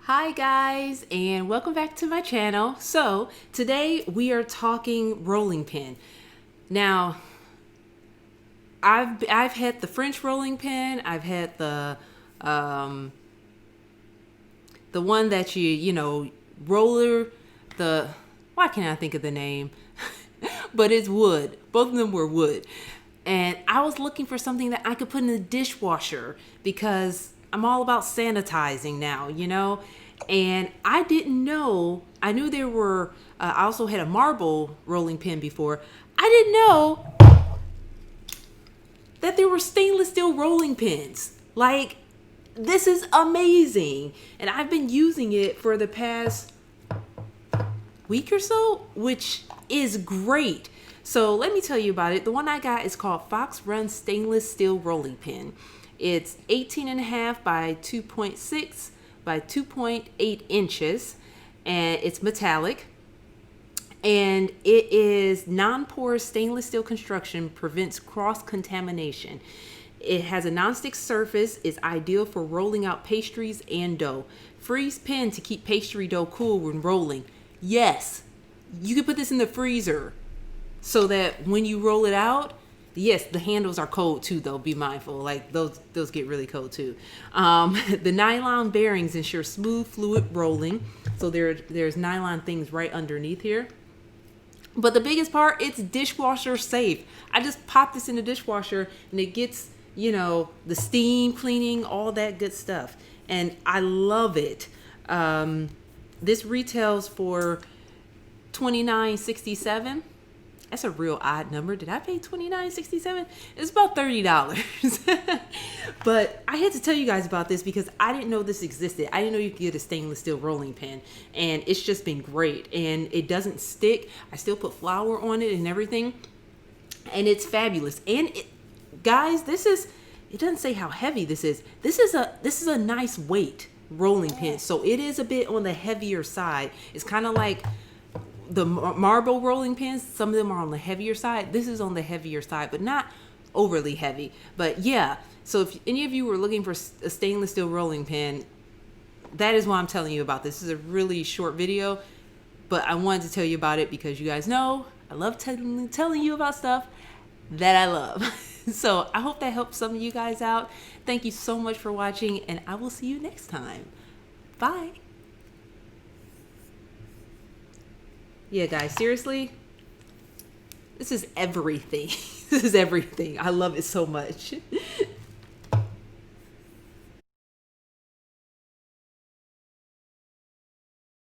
Hi guys, and welcome back to my channel. So today we are talking rolling pin. Now I've had the French rolling pin. I've had the one that you roller, the why can't I think of the name? But it's wood. Both of them were wood. And I was looking for something that I could put in the dishwasher because I'm all about sanitizing now, and I didn't know. I knew there were, I also had a marble rolling pin before. I didn't know that there were stainless steel rolling pins. Like, this is amazing. And I've been using it for the past week or so, which is great. So let me tell you about it. The one I got is called Fox Run Stainless Steel Rolling Pin. It's 18.5 by 2.6 by 2.8 inches, and it's metallic. And it is non-porous stainless steel construction, prevents cross-contamination. It has a non-stick surface, is ideal for rolling out pastries and dough. Freeze pin to keep pastry dough cool when rolling. Yes, you can put this in the freezer so that when you roll it out, yes, the handles are cold too, though. Be mindful. Like, those get really cold too. The nylon bearings ensure smooth, fluid rolling. So there's nylon things right underneath here. But the biggest part, it's dishwasher safe. I just pop this in the dishwasher and it gets, the steam cleaning, all that good stuff. And I love it. This retails for $29.67. That's a real odd number. Did I pay $29.67? It's about $30. But I had to tell you guys about this because I didn't know this existed. I didn't know you could get a stainless steel rolling pin. And it's just been great. And it doesn't stick. I still put flour on it and everything. And it's fabulous. And guys, it doesn't say how heavy this is. This is a nice weight rolling pin. So it is a bit on the heavier side. It's kind of like the marble rolling pins. Some of them are on the heavier side. This is on the heavier side, but not overly heavy. But yeah, so if any of you were looking for a stainless steel rolling pin, that is why I'm telling you about this. This is a really short video, but I wanted to tell you about it because you guys know I love telling you about stuff that I love. So I hope that helps some of you guys out. Thank you so much for watching, and I will see you next time. Bye. Yeah, guys, seriously, this is everything. This is everything. I love it so much.